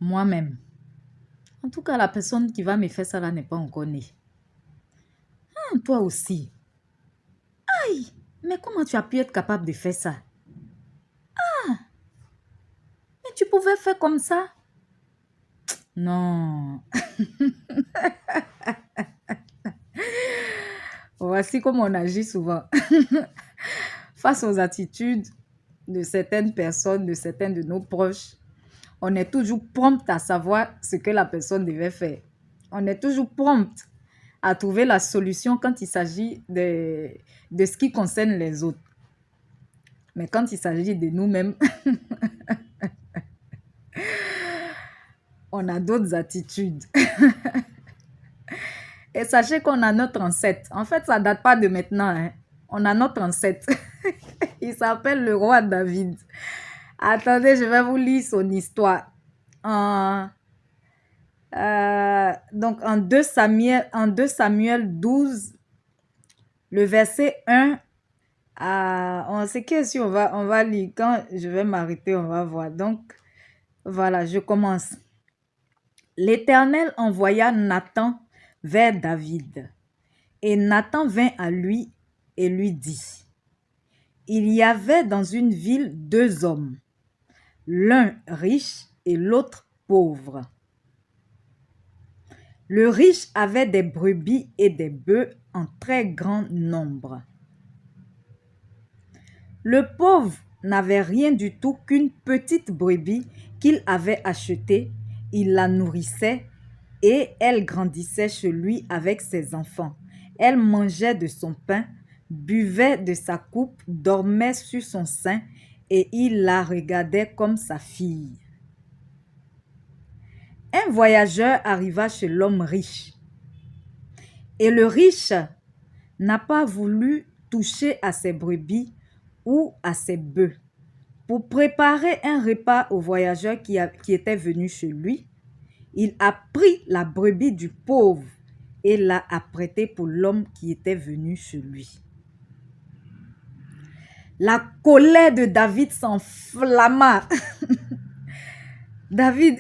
moi-même. En tout cas, la personne qui va me faire ça là n'est pas encore née. Ah, toi aussi. Aïe, mais comment tu as pu être capable de faire ça? Mais tu pouvais faire comme ça? Non. Voici comment on agit souvent. Face aux attitudes de certaines personnes, de certains de nos proches, on est toujours prompt à savoir ce que la personne devait faire. On est toujours prompt à trouver la solution quand il s'agit de ce qui concerne les autres. Mais quand il s'agit de nous-mêmes, on a d'autres attitudes. Et sachez qu'on a notre ancêtre. En fait, ça ne date pas de maintenant, hein. On a notre ancêtre. Il s'appelle le roi David. Attendez, je vais vous lire son histoire. Donc, en 2 Samuel 12, le verset 1 on sait que si on va lire. Quand je vais m'arrêter, on va voir. Donc, voilà, je commence. L'Éternel envoya Nathan vers David. Et Nathan vint à lui et lui dit, il y avait dans une ville 2 hommes, l'un riche et l'autre pauvre. Le riche avait des brebis et des bœufs en très grand nombre. Le pauvre n'avait rien du tout qu'une petite brebis qu'il avait achetée. Il la nourrissait et elle grandissait chez lui avec ses enfants. Elle mangeait de son pain, buvait de sa coupe, dormait sur son sein et il la regardait comme sa fille. Un voyageur arriva chez l'homme riche. Et le riche n'a pas voulu toucher à ses brebis ou à ses bœufs. Pour préparer un repas au voyageur qui était venu chez lui, il a pris la brebis du pauvre et l'a apprêtée pour l'homme qui était venu chez lui. La colère de David s'enflamma. David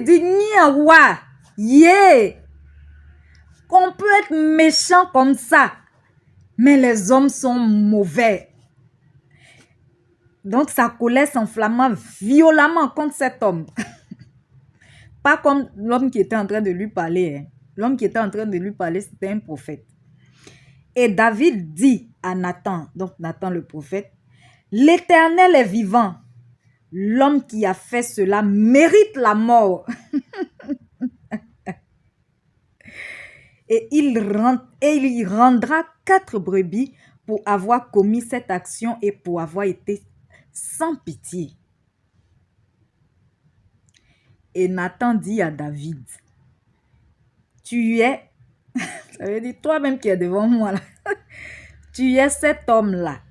dit, Niawa, yeah! Qu'on peut être méchant comme ça, mais les hommes sont mauvais. Donc sa colère s'enflamma violemment contre cet homme. Pas comme l'homme qui était en train de lui parler. Hein. L'homme qui était en train de lui parler, c'était un prophète. Et David dit à Nathan, donc Nathan le prophète, l'Éternel est vivant. L'homme qui a fait cela mérite la mort. Et il rendra 4 brebis pour avoir commis cette action et pour avoir été sans pitié. Et Nathan dit à David, tu es, ça veut dire toi-même qui es devant moi là, tu es cet homme-là.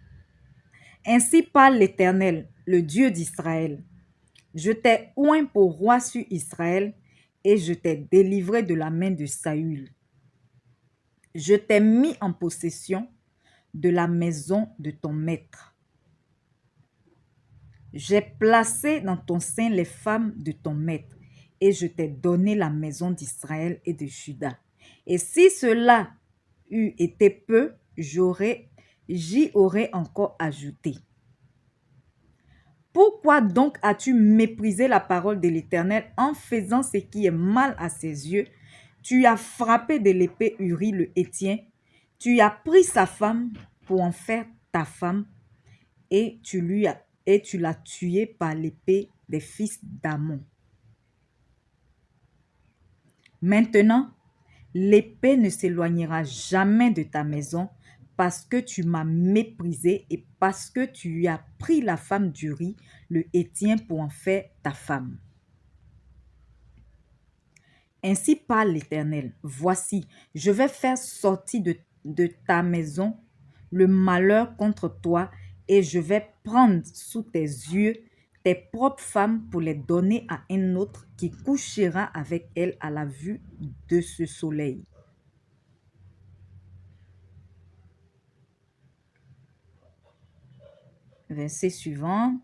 Ainsi parle l'Éternel, le Dieu d'Israël. Je t'ai oint pour roi sur Israël et je t'ai délivré de la main de Saül. Je t'ai mis en possession de la maison de ton maître. J'ai placé dans ton sein les femmes de ton maître et je t'ai donné la maison d'Israël et de Juda. Et si cela eût été peu, j'y aurais encore ajouté. Pourquoi donc as-tu méprisé la parole de l'Éternel en faisant ce qui est mal à ses yeux? Tu as frappé de l'épée Uri le Héthien, tu as pris sa femme pour en faire ta femme et tu l'as tué par l'épée des fils d'Ammon. Maintenant, l'épée ne s'éloignera jamais de ta maison parce que tu m'as méprisé et parce que tu as pris la femme d'Uri, le Héthien, pour en faire ta femme. Ainsi parle l'Éternel, voici, je vais faire sortir de ta maison le malheur contre toi et je vais prendre sous tes yeux tes propres femmes pour les donner à un autre qui couchera avec elles à la vue de ce soleil. Verset suivant.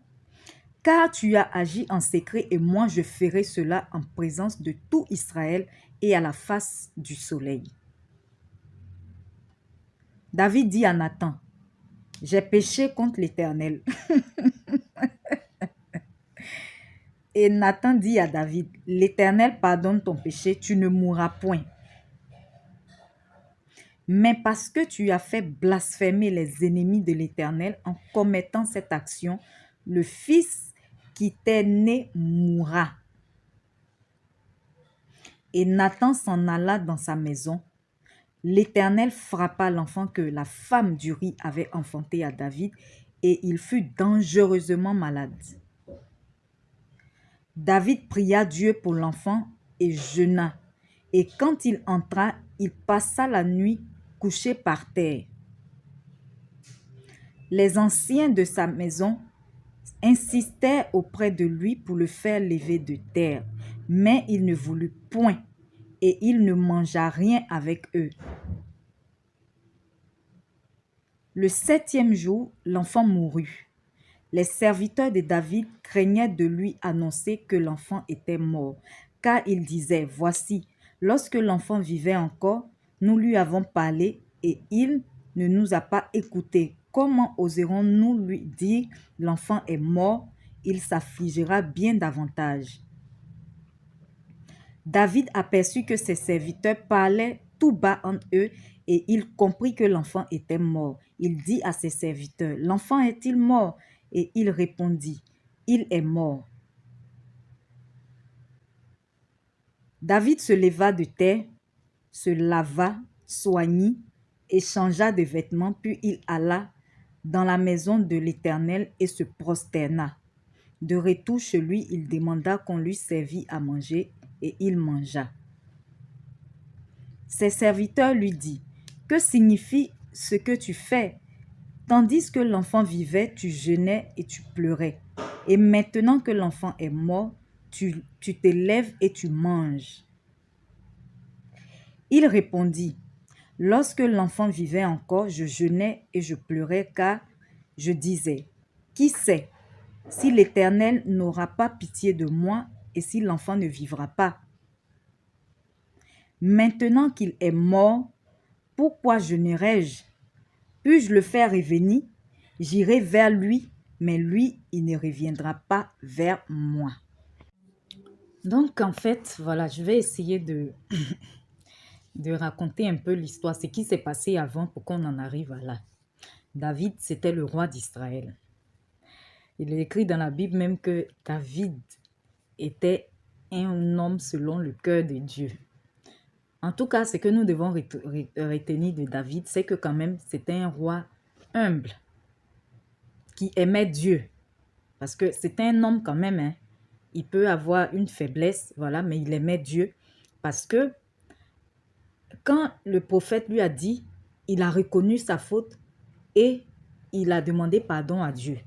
car tu as agi en secret et moi je ferai cela en présence de tout Israël et à la face du soleil. David dit à Nathan, j'ai péché contre l'Éternel. Et Nathan dit à David, l'Éternel pardonne ton péché, tu ne mourras point. Mais parce que tu as fait blasphémer les ennemis de l'Éternel en commettant cette action, le fils qui t'est né mourra. Et Nathan s'en alla dans sa maison. L'Éternel frappa l'enfant que la femme d'Uri avait enfanté à David et il fut dangereusement malade. David pria Dieu pour l'enfant et jeûna. Et quand il entra, il passa la nuit couché par terre. Les anciens de sa maison insistèrent auprès de lui pour le faire lever de terre, mais il ne voulut point, et il ne mangea rien avec eux. Le 7e jour, l'enfant mourut. Les serviteurs de David craignaient de lui annoncer que l'enfant était mort, car ils disaient, voici, lorsque l'enfant vivait encore, nous lui avons parlé et il ne nous a pas écoutés. Comment oserons-nous lui dire, l'enfant est mort, il s'affligera bien davantage. David aperçut que ses serviteurs parlaient tout bas entre eux et il comprit que l'enfant était mort. Il dit à ses serviteurs, l'enfant est-il mort? Et il répondit, il est mort. David se leva de terre, se lava, soignit et changea de vêtements, puis il alla dans la maison de l'Éternel et se prosterna. De retour chez lui, il demanda qu'on lui servît à manger et il mangea. Ses serviteurs lui dirent, que signifie ce que tu fais? Tandis que l'enfant vivait, tu jeûnais et tu pleurais. Et maintenant que l'enfant est mort, tu te lèves et tu manges. Il répondit, lorsque l'enfant vivait encore, je jeûnais et je pleurais car je disais, qui sait si l'Éternel n'aura pas pitié de moi et si l'enfant ne vivra pas? Maintenant qu'il est mort, pourquoi jeûnerai-je? Puis-je le faire revenir? J'irai vers lui, mais lui, il ne reviendra pas vers moi. Donc, en fait, voilà, je vais essayer de raconter un peu l'histoire, ce qui s'est passé avant pour qu'on en arrive à là. David, c'était le roi d'Israël. Il est écrit dans la Bible même que David était un homme selon le cœur de Dieu. En tout cas, ce que nous devons retenir de David, c'est que quand même, c'était un roi humble qui aimait Dieu. Parce que c'était un homme quand même, hein. Il peut avoir une faiblesse, voilà, mais il aimait Dieu. Parce que quand le prophète lui a dit, il a reconnu sa faute et il a demandé pardon à Dieu.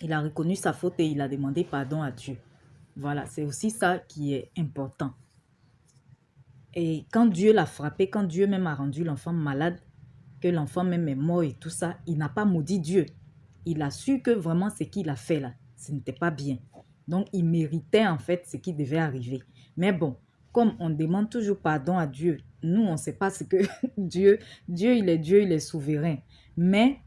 Il a reconnu sa faute et il a demandé pardon à Dieu. Voilà, c'est aussi ça qui est important. Et quand Dieu l'a frappé, quand Dieu même a rendu l'enfant malade, que l'enfant même est mort et tout ça, il n'a pas maudit Dieu. Il a su que vraiment ce qu'il a fait là, ce n'était pas bien. Donc, il méritait en fait ce qui devait arriver. Mais bon, comme on demande toujours pardon à Dieu, nous, on ne sait pas ce que Dieu, il est souverain. Mais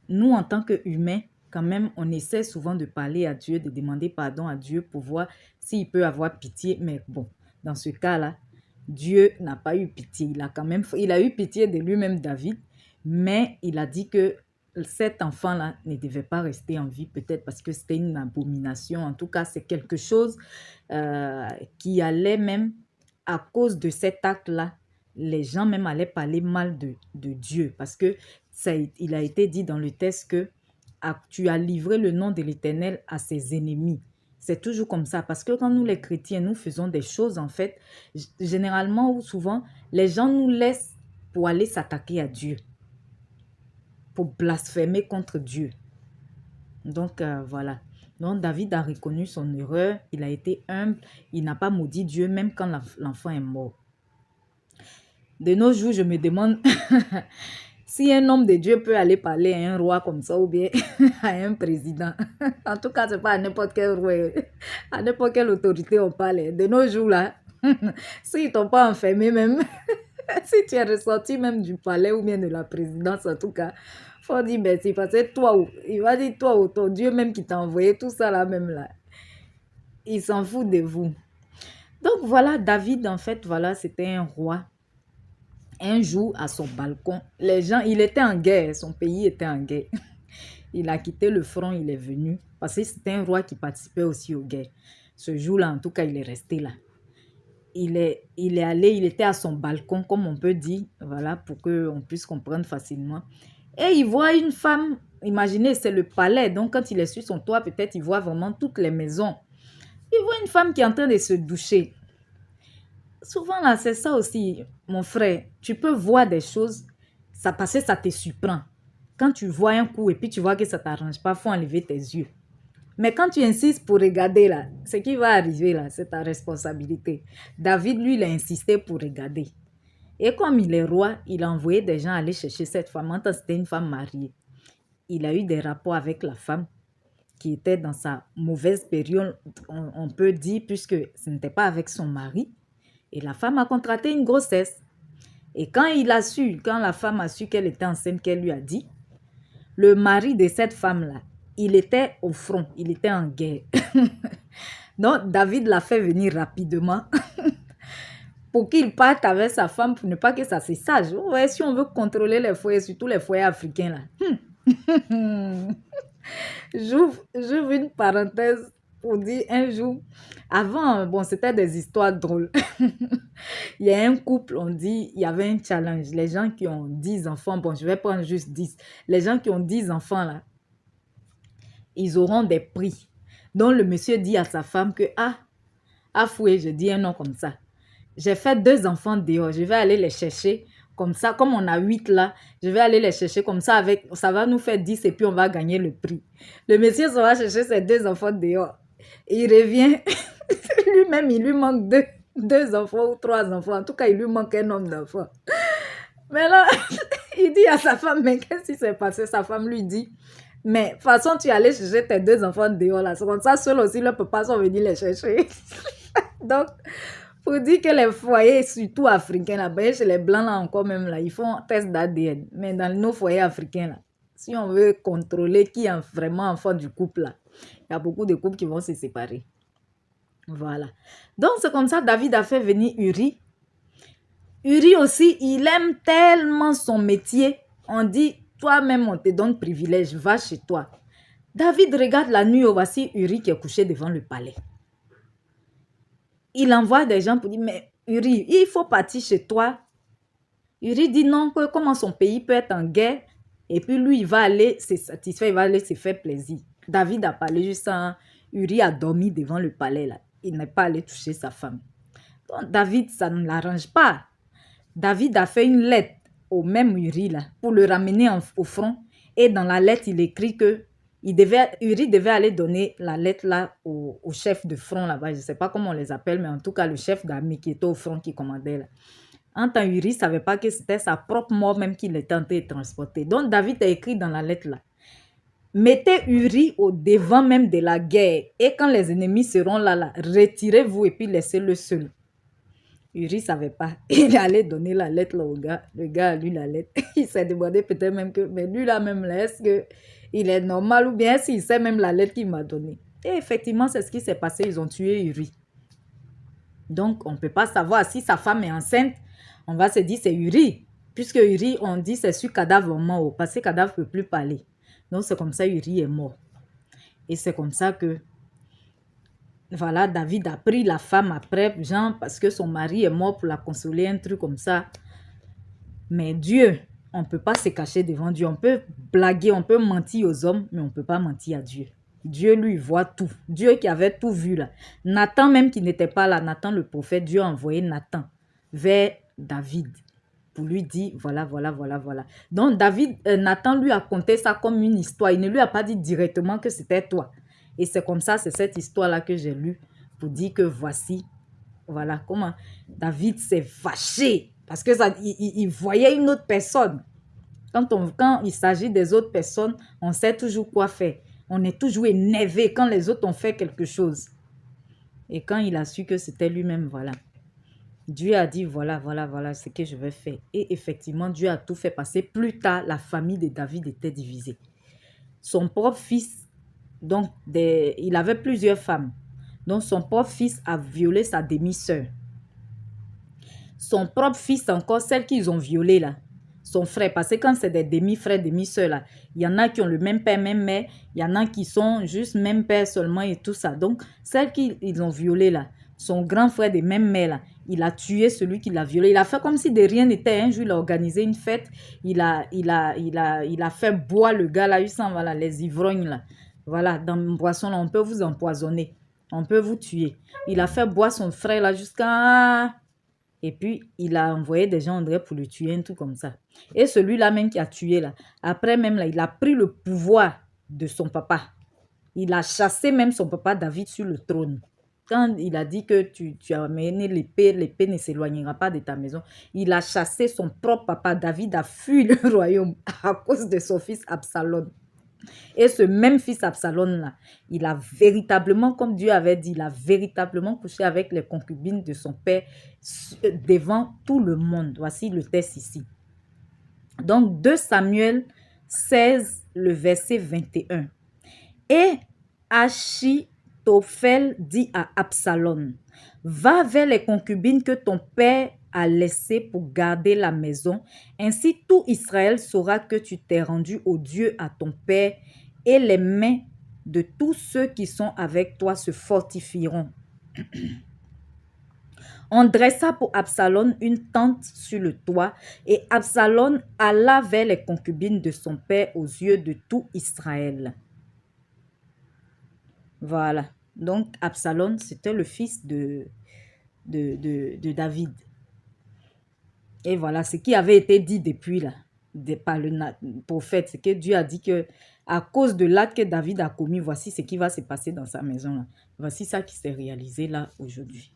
nous, en tant qu'humains, quand même, on essaie souvent de parler à Dieu, de demander pardon à Dieu pour voir s'il peut avoir pitié. Mais bon, dans ce cas-là, Dieu n'a pas eu pitié. Il a eu pitié de lui-même, David, mais il a dit que cet enfant-là ne devait pas rester en vie, peut-être parce que c'était une abomination. En tout cas, c'est quelque chose qui allait même, à cause de cet acte-là, les gens même allaient parler mal de Dieu. Parce que il a été dit dans le texte que tu as livré le nom de l'Éternel à ses ennemis. C'est toujours comme ça. Parce que quand nous, les chrétiens, nous faisons des choses, en fait, généralement ou souvent, les gens nous laissent pour aller s'attaquer à Dieu, pour blasphémer contre Dieu. Donc, voilà. Donc, David a reconnu son erreur. Il a été humble. Il n'a pas maudit Dieu, même quand l'enfant est mort. De nos jours, je me demande Si un homme de Dieu peut aller parler à un roi comme ça ou bien à un président, en tout cas, c'est pas à n'importe quel roi, à n'importe quelle autorité on parle. De nos jours là, s'ils t'ont pas enfermé même, si tu es ressorti même du palais ou bien de la présidence, en tout cas, faut dire merci parce que toi, il va dire toi ou ton Dieu même qui t'a envoyé tout ça là même là, il s'en fout de vous. Donc voilà, David en fait, voilà, c'était un roi. Un jour, à son balcon, les gens, il était en guerre, son pays était en guerre. Il a quitté le front, il est venu, parce que c'était un roi qui participait aussi aux guerres. Ce jour-là, en tout cas, il est resté là. Il est allé, il était à son balcon, comme on peut dire, voilà, pour qu'on puisse comprendre facilement. Et il voit une femme, imaginez, c'est le palais, donc quand il est sur son toit, peut-être il voit vraiment toutes les maisons. Il voit une femme qui est en train de se doucher. Souvent, là, c'est ça aussi, mon frère. Tu peux voir des choses, ça passe, ça te surprend. Quand tu vois un coup et puis tu vois que ça ne t'arrange pas, il faut enlever tes yeux. Mais quand tu insistes pour regarder, là, ce qui va arriver, là, c'est ta responsabilité. David, lui, il a insisté pour regarder. Et comme il est roi, il a envoyé des gens aller chercher cette femme. En tant que c'était une femme mariée. Il a eu des rapports avec la femme qui était dans sa mauvaise période, on peut dire, puisque ce n'était pas avec son mari. Et la femme a contracté une grossesse. Et quand la femme a su qu'elle était enceinte, qu'elle lui a dit, le mari de cette femme-là, il était au front, il était en guerre. Donc, David l'a fait venir rapidement pour qu'il parte avec sa femme pour ne pas que ça se sache. Ouais, si on veut contrôler les foyers, surtout les foyers africains, là. J'ouvre une parenthèse pour dire un jour, avant, bon, c'était des histoires drôles. Il y a un couple, on dit, il y avait un challenge. Les gens qui ont 10 enfants, bon, je vais prendre juste 10. Les gens qui ont 10 enfants, là, ils auront des prix. Donc, le monsieur dit à sa femme que, fouet, je dis un nom comme ça. J'ai fait 2 enfants dehors, je vais aller les chercher. Comme ça, comme on a 8 là, je vais aller les chercher comme ça, ça va nous faire 10 et puis on va gagner le prix. Le monsieur va chercher ses 2 enfants dehors. Et il revient, lui-même, il lui manque 2 enfants ou 3 enfants. En tout cas, il lui manque un nombre d'enfants. Mais là, il dit à sa femme, mais qu'est-ce qui s'est passé? Sa femme lui dit, mais de toute façon, tu allais chercher tes 2 enfants dehors là. C'est comme ça, seul aussi, le papa sont venus les chercher. Donc, pour dire que les foyers, surtout africains, là, chez les blancs, là encore même, là, ils font un test d'ADN. Mais dans nos foyers africains, là, si on veut contrôler qui est vraiment enfant du couple, là, il y a beaucoup de couples qui vont se séparer. Voilà. Donc, c'est comme ça, David a fait venir Uri. Uri aussi, il aime tellement son métier. On dit, toi-même, on te donne privilège, va chez toi. David regarde la nuit, voici Uri qui est couché devant le palais. Il envoie des gens pour dire, mais Uri, il faut partir chez toi. Uri dit non, que comment son pays peut être en guerre. Et puis lui, il va aller se satisfaire, il va aller se faire plaisir. David a parlé juste ça. Uri a dormi devant le palais là. Il n'est pas allé toucher sa femme. Donc David, ça ne l'arrange pas. David a fait une lettre au même Uri là pour le ramener au front. Et dans la lettre, il écrit que Uri devait aller donner la lettre là au chef de front là-bas. Je ne sais pas comment on les appelle, mais en tout cas, le chef d'armée qui était au front qui commandait là. En tant Uri ne savait pas que c'était sa propre mort même qu'il était en train de transporter. Donc, David a écrit dans la lettre là. Mettez Uri au devant même de la guerre. Et quand les ennemis seront là, retirez-vous et puis laissez-le seul. Uri ne savait pas. Il allait donner la lettre là, au gars. Le gars a lu la lettre. Il s'est demandé peut-être même que, mais lui là même là, est-ce qu'il est normal ou bien s'il sait même la lettre qu'il m'a donnée. Et effectivement, c'est ce qui s'est passé. Ils ont tué Uri. Donc, on ne peut pas savoir si sa femme est enceinte. On va se dire c'est Uri. Puisque Uri, on dit c'est sur cadavre mort. Parce que cadavre ne peut plus parler. Donc, c'est comme ça Uri est mort. Et c'est comme ça que, voilà, David a pris la femme après, Jean, parce que son mari est mort pour la consoler, un truc comme ça. Mais Dieu, on ne peut pas se cacher devant Dieu. On peut blaguer, on peut mentir aux hommes, mais on ne peut pas mentir à Dieu. Dieu, lui, voit tout. Dieu qui avait tout vu là. Nathan même qui n'était pas là, Nathan le prophète, Dieu a envoyé Nathan vers David pour lui dire, voilà. Donc, Nathan lui a conté ça comme une histoire. Il ne lui a pas dit directement que c'était toi. Et c'est comme ça, c'est cette histoire-là que j'ai lue pour dire que voici, voilà, comment David s'est fâché parce que il voyait une autre personne. Quand il s'agit des autres personnes, on sait toujours quoi faire. On est toujours énervé quand les autres ont fait quelque chose. Et quand il a su que c'était lui-même, voilà. Dieu a dit, voilà ce que je vais faire. Et effectivement, Dieu a tout fait passer. Plus tard, la famille de David était divisée. Son propre fils, donc, il avait plusieurs femmes. Donc, son propre fils a violé sa demi-sœur. Son propre fils encore, celle qu'ils ont violée là, son frère, parce que quand c'est des demi-frères, demi-sœurs là, il y en a qui ont le même père, même mère, il y en a qui sont juste même père seulement et tout ça. Donc, celle qu'ils ont violée là, son grand frère de même mère là, il a tué celui qui l'a violé. Il a fait comme si de rien n'était. Un jour, il a organisé une fête, il a fait boire le gars là, il sent, voilà, les ivrognes là. Voilà, dans une boisson là, on peut vous empoisonner, on peut vous tuer. Il a fait boire son frère là jusqu'à... Et puis, il a envoyé des gens, on dirait, pour le tuer, un truc comme ça. Et celui-là même qui a tué, là, après même, là, il a pris le pouvoir de son papa. Il a chassé même son papa David sur le trône. Quand il a dit que tu as amené l'épée ne s'éloignera pas de ta maison, il a chassé son propre papa. David a fui le royaume à cause de son fils Absalom. Et ce même fils Absalom-là, il a véritablement, comme Dieu avait dit, il a véritablement couché avec les concubines de son père devant tout le monde. Voici le texte ici. Donc, 2 Samuel 16, le verset 21. Et Achitophel dit à Absalom, va vers les concubines que ton père a laissées pour garder la maison. Ainsi, tout Israël saura que tu t'es rendu au Dieu à ton père et les mains de tous ceux qui sont avec toi se fortifieront. On dressa pour Absalom une tente sur le toit et Absalom alla vers les concubines de son père aux yeux de tout Israël. Voilà. Donc, Absalom, c'était le fils de David. Et voilà ce qui avait été dit depuis là, par le prophète. C'est que Dieu a dit que à cause de l'acte que David a commis, voici ce qui va se passer dans sa maison là. Voici ça qui s'est réalisé là aujourd'hui.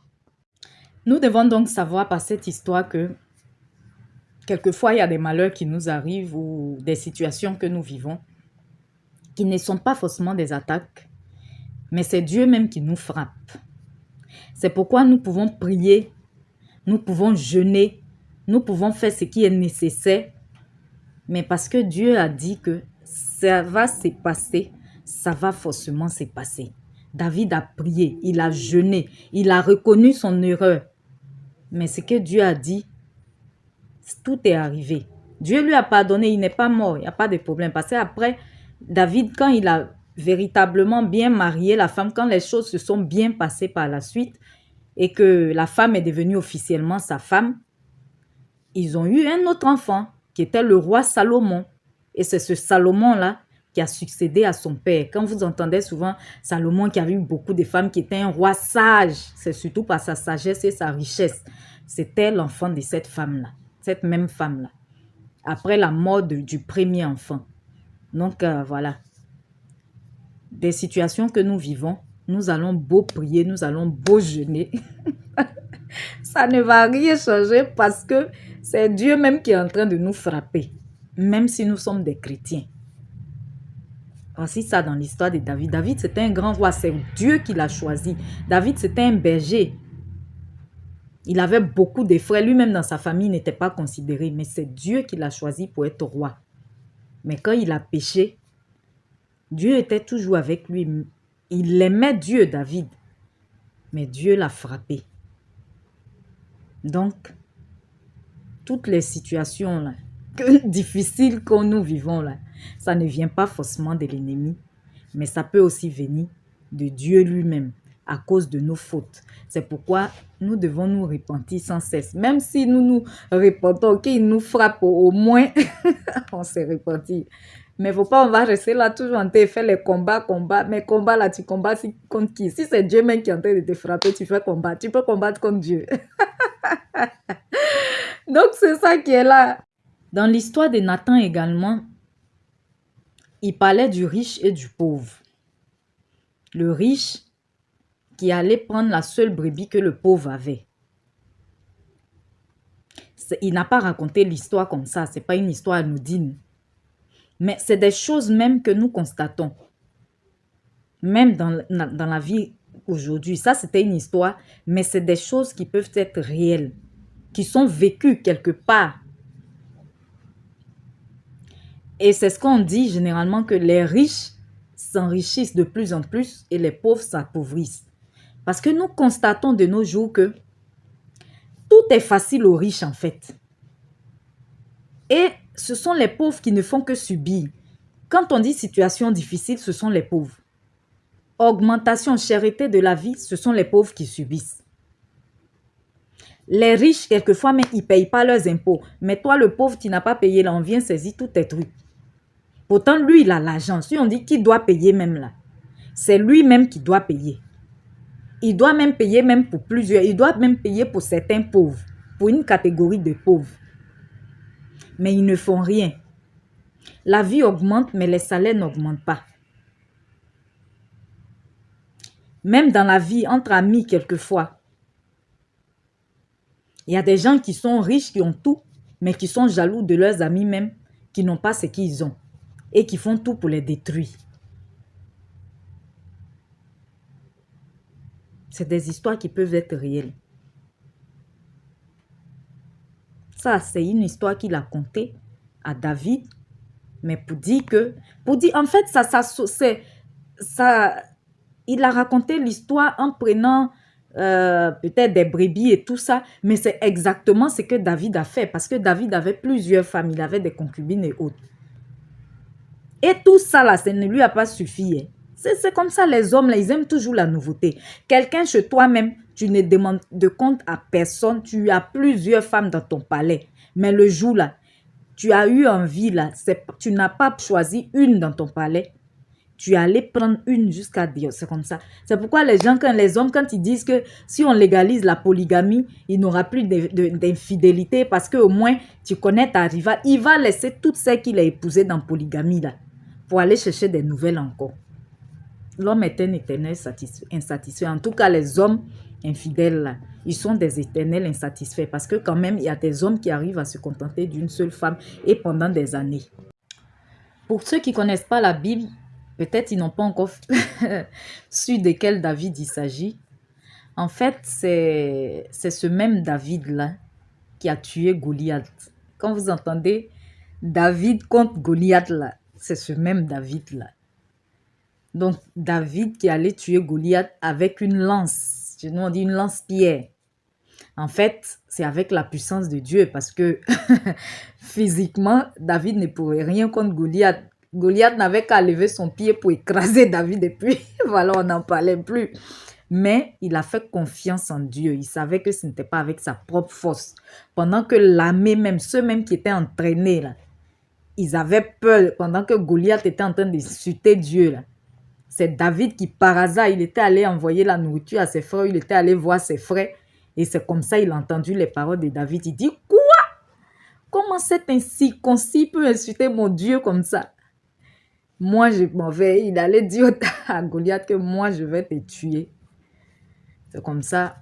Nous devons donc savoir par cette histoire que quelquefois il y a des malheurs qui nous arrivent ou des situations que nous vivons qui ne sont pas forcément des attaques, mais c'est Dieu même qui nous frappe. C'est pourquoi nous pouvons prier, nous pouvons jeûner, nous pouvons faire ce qui est nécessaire, mais parce que Dieu a dit que ça va se passer, ça va forcément se passer. David a prié, il a jeûné, il a reconnu son erreur. Mais ce que Dieu a dit, tout est arrivé. Dieu lui a pardonné, il n'est pas mort, il n'y a pas de problème. Parce qu'après, David, quand il a véritablement bien marié la femme, quand les choses se sont bien passées par la suite et que la femme est devenue officiellement sa femme, ils ont eu un autre enfant qui était le roi Salomon. Et c'est ce Salomon-là qui a succédé à son père. Quand vous entendez souvent Salomon qui avait eu beaucoup de femmes, qui était un roi sage, c'est surtout par sa sagesse et sa richesse. C'était l'enfant de cette femme-là, cette même femme-là, après la mort du premier enfant. Donc voilà, des situations que nous vivons, nous allons beau prier, nous allons beau jeûner. Ça ne va rien changer parce que c'est Dieu même qui est en train de nous frapper, même si nous sommes des chrétiens. Voici ça dans l'histoire de David. David, c'était un grand roi, c'est Dieu qui l'a choisi. David, c'était un berger. Il avait beaucoup de frères. Lui-même, dans sa famille, n'était pas considéré. Mais c'est Dieu qui l'a choisi pour être roi. Mais quand il a péché, Dieu était toujours avec lui. Il aimait Dieu, David. Mais Dieu l'a frappé. Donc, toutes les situations là, difficiles que nous vivons là, ça ne vient pas forcément de l'ennemi, mais ça peut aussi venir de Dieu lui-même à cause de nos fautes. C'est pourquoi nous devons nous repentir sans cesse. Même si nous nous repentons, qu'il nous frappe, au moins on s'est repenti. Mais il ne faut pas, on va rester là toujours en train de faire les combats. Mais combats là, tu combats contre qui? Si c'est Dieu même qui est en train de te frapper, tu fais combat. Tu peux combattre contre Dieu. Donc c'est ça qui est là. Dans l'histoire de Nathan également, il parlait du riche et du pauvre. Le riche qui allait prendre la seule brebis que le pauvre avait. Il n'a pas raconté l'histoire comme ça. Ce n'est pas une histoire anodine. Mais c'est des choses même que nous constatons. Même dans la vie aujourd'hui. Ça, c'était une histoire, mais c'est des choses qui peuvent être réelles, qui sont vécues quelque part. Et c'est ce qu'on dit généralement, que les riches s'enrichissent de plus en plus et les pauvres s'appauvrissent. Parce que nous constatons de nos jours que tout est facile aux riches en fait. Et ce sont les pauvres qui ne font que subir. Quand on dit situation difficile, ce sont les pauvres. Augmentation, cherté de la vie, ce sont les pauvres qui subissent. Les riches, quelquefois, mais ils ne payent pas leurs impôts. Mais toi, le pauvre, tu n'as pas payé, là, on vient saisir tous tes trucs. Pourtant, lui, il a l'argent. Si on dit qu'il doit payer même là, c'est lui-même qui doit payer. Il doit même payer même pour plusieurs. Il doit même payer pour certains pauvres, pour une catégorie de pauvres. Mais ils ne font rien. La vie augmente, mais les salaires n'augmentent pas. Même dans la vie, entre amis, quelquefois, il y a des gens qui sont riches, qui ont tout, mais qui sont jaloux de leurs amis même, qui n'ont pas ce qu'ils ont, et qui font tout pour les détruire. C'est des histoires qui peuvent être réelles. Ça, c'est une histoire qu'il a contée à David, mais pour dire que, en fait, il a raconté l'histoire en prenant peut-être des brebis et tout ça, mais c'est exactement ce que David a fait, parce que David avait plusieurs femmes, il avait des concubines et autres. Et tout ça là, ça ne lui a pas suffi. Hein. C'est comme ça, les hommes là, ils aiment toujours la nouveauté. Quelqu'un chez toi-même, tu ne demandes de compte à personne, tu as plusieurs femmes dans ton palais, mais le jour là, tu as eu envie là, tu n'as pas choisi une dans ton palais, tu es allé prendre une jusqu'à Dieu. C'est comme ça. C'est pourquoi les hommes, quand ils disent que si on légalise la polygamie, il n'aura plus d'infidélité parce qu'au moins, tu connais ta rivale. Il va laisser toutes celles qu'il a épousées dans polygamie là pour aller chercher des nouvelles encore. L'homme est un éternel insatisfait. En tout cas, les hommes infidèles là, ils sont des éternels insatisfaits parce que quand même, il y a des hommes qui arrivent à se contenter d'une seule femme et pendant des années. Pour ceux qui ne connaissent pas la Bible, peut-être ils n'ont pas encore su de quel David il s'agit. En fait, c'est ce même David-là qui a tué Goliath. Quand vous entendez David contre Goliath, là, c'est ce même David-là. Donc, David qui allait tuer Goliath avec une lance. Nous, on dit une lance-pierre. En fait, c'est avec la puissance de Dieu parce que physiquement, David ne pourrait rien contre Goliath. Goliath n'avait qu'à lever son pied pour écraser David et puis voilà, on n'en parlait plus. Mais il a fait confiance en Dieu. Il savait que ce n'était pas avec sa propre force. Pendant que l'armée même, ceux même qui étaient entraînés, là, ils avaient peur pendant que Goliath était en train d'insulter Dieu. Là. C'est David qui, par hasard, il était allé envoyer la nourriture à ses frères. Il était allé voir ses frères. Et c'est comme ça qu'il a entendu les paroles de David. Il dit, quoi? Comment cet incirconcis peut insulter mon Dieu comme ça? Moi, je m'en vais. Il allait dire à Goliath que moi, je vais te tuer. C'est comme ça,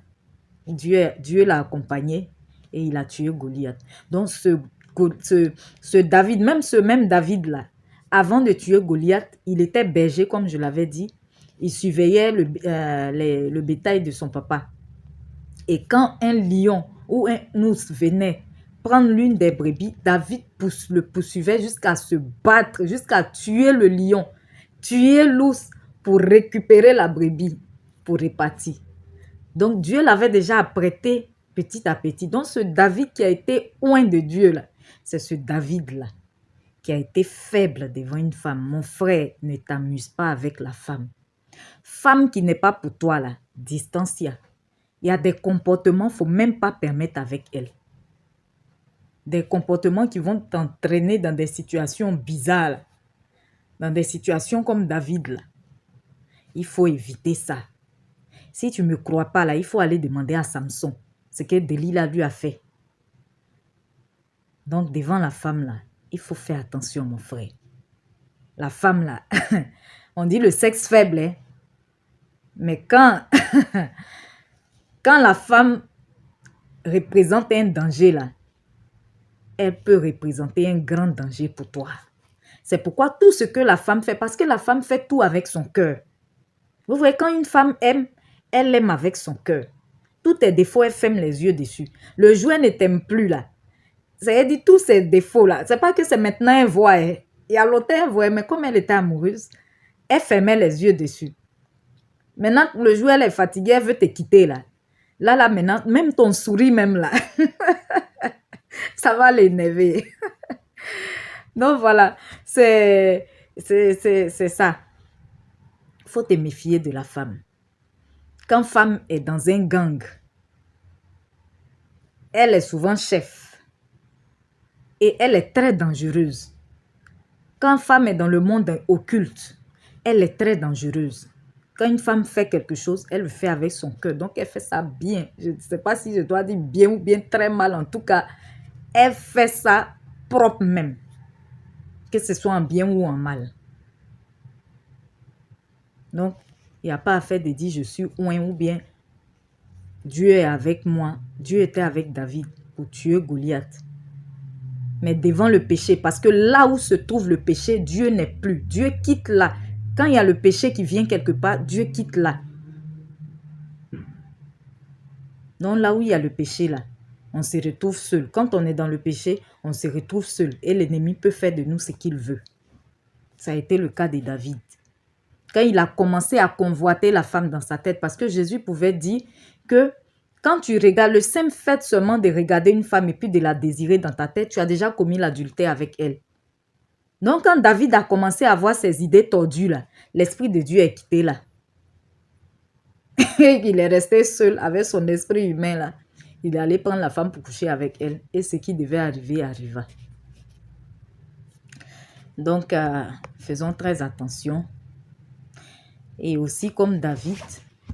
Dieu l'a accompagné et il a tué Goliath. Donc, ce David, même ce même David-là, avant de tuer Goliath, il était berger, comme je l'avais dit. Il surveillait le bétail de son papa. Et quand un lion ou un ours venait prendre l'une des brebis, David le poursuivait jusqu'à se battre, jusqu'à tuer le lion, tuer l'ours pour récupérer la brebis, pour répartir. Donc Dieu l'avait déjà apprêté petit à petit. Donc ce David qui a été oint de Dieu, là, c'est ce David-là qui a été faible devant une femme. Mon frère, ne t'amuse pas avec la femme. Femme qui n'est pas pour toi, là, distancia. Il y a des comportements qu'il ne faut même pas permettre avec elle. Des comportements qui vont t'entraîner dans des situations bizarres. Là. Dans des situations comme David. Là. Il faut éviter ça. Si tu ne me crois pas, là, il faut aller demander à Samson ce que Delilah lui a fait. Donc, devant la femme, là, il faut faire attention, mon frère. La femme, là, on dit le sexe faible, hein? Mais quand, quand la femme représente un danger, là, elle peut représenter un grand danger pour toi. C'est pourquoi tout ce que la femme fait, parce que la femme fait tout avec son cœur. Vous voyez, quand une femme aime, elle aime avec son cœur. Tous tes défauts, elle ferme les yeux dessus. Le jour, elle ne t'aime plus là. C'est-à-dire tous ces défauts là. C'est pas que c'est maintenant elle voit. Et à l'autre, elle voit, mais comme elle était amoureuse, elle fermait les yeux dessus. Maintenant, le jour, elle est fatiguée, elle veut te quitter là. Là, maintenant, même ton sourire même là, ça va l'énerver. Donc voilà, c'est ça. Il faut te méfier de la femme. Quand femme est dans un gang, elle est souvent chef. Et elle est très dangereuse. Quand femme est dans le monde occulte, elle est très dangereuse. Quand une femme fait quelque chose, elle le fait avec son cœur. Donc, elle fait ça bien. Je ne sais pas si je dois dire bien ou bien très mal. En tout cas, elle fait ça propre même. Que ce soit en bien ou en mal. Donc, il n'y a pas à faire de dire je suis ouin ou bien Dieu est avec moi. Dieu était avec David pour tuer Goliath. Mais devant le péché, parce que là où se trouve le péché, Dieu n'est plus. Dieu quitte là. Quand il y a le péché qui vient quelque part, Dieu quitte là. Donc là où il y a le péché là, on se retrouve seul. Quand on est dans le péché, on se retrouve seul. Et l'ennemi peut faire de nous ce qu'il veut. Ça a été le cas de David. Quand il a commencé à convoiter la femme dans sa tête, parce que Jésus pouvait dire que quand tu regardes, le simple fait seulement de regarder une femme et puis de la désirer dans ta tête, tu as déjà commis l'adultère avec elle. Donc quand David a commencé à avoir ses idées tordues là, l'Esprit de Dieu est quitté là. Et il est resté seul avec son esprit humain là. Il est allé prendre la femme pour coucher avec elle. Et ce qui devait arriver arriva. Donc, faisons très attention. Et aussi, comme David,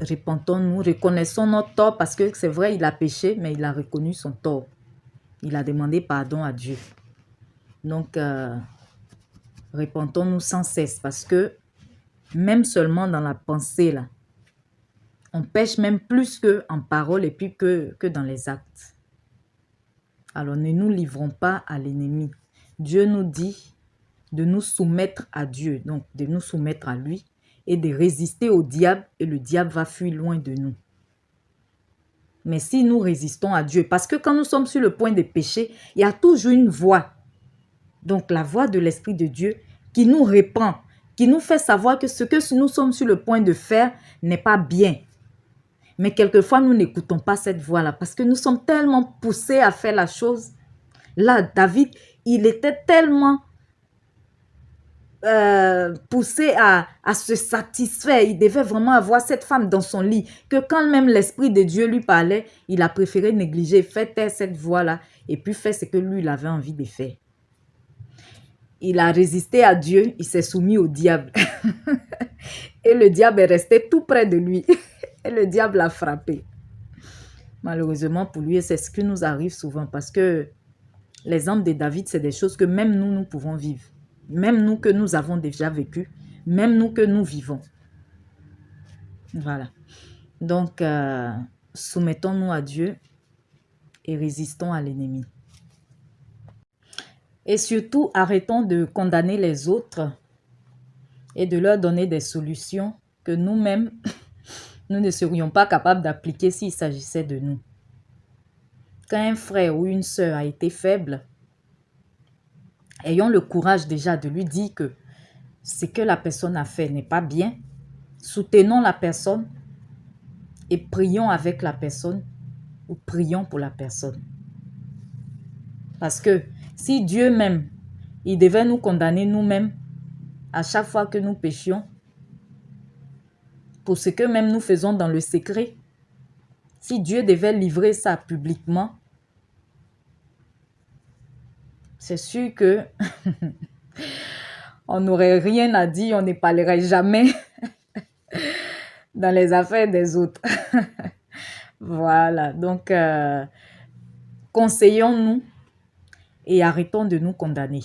repentons-nous, reconnaissons notre tort parce que c'est vrai, il a péché, mais il a reconnu son tort. Il a demandé pardon à Dieu. Donc, repentons-nous sans cesse parce que même seulement dans la pensée, là, on pêche même plus qu'en parole et puis que dans les actes. Alors, ne nous livrons pas à l'ennemi. Dieu nous dit de nous soumettre à Dieu, donc de nous soumettre à lui et de résister au diable et le diable va fuir loin de nous. Mais si nous résistons à Dieu, parce que quand nous sommes sur le point de pécher, il y a toujours une voix. Donc la voix de l'Esprit de Dieu qui nous reprend, qui nous fait savoir que ce que nous sommes sur le point de faire n'est pas bien. Mais quelquefois, nous n'écoutons pas cette voix-là parce que nous sommes tellement poussés à faire la chose. Là, David, il était tellement poussé à se satisfaire. Il devait vraiment avoir cette femme dans son lit que quand même l'Esprit de Dieu lui parlait, il a préféré négliger, faire taire cette voix-là et puis faire ce que lui, il avait envie de faire. Il a résisté à Dieu, il s'est soumis au diable. Et le diable est resté tout près de lui. Et le diable l'a frappé. Malheureusement pour lui, c'est ce qui nous arrive souvent parce que l'exemple de David, c'est des choses que même nous pouvons vivre. Même nous que nous avons déjà vécu, même nous que nous vivons. Voilà. Donc, soumettons-nous à Dieu et résistons à l'ennemi. Et surtout, arrêtons de condamner les autres et de leur donner des solutions que nous-mêmes, nous ne serions pas capables d'appliquer s'il s'agissait de nous. Quand un frère ou une sœur a été faible, ayons le courage déjà de lui dire que ce que la personne a fait n'est pas bien. Soutenons la personne et prions avec la personne ou prions pour la personne. Parce que si Dieu même, il devait nous condamner nous-mêmes à chaque fois que nous péchions, pour ce que même nous faisons dans le secret, si Dieu devait livrer ça publiquement, c'est sûr que on n'aurait rien à dire, on ne parlerait jamais dans les affaires des autres. Voilà, donc conseillons-nous et arrêtons de nous condamner.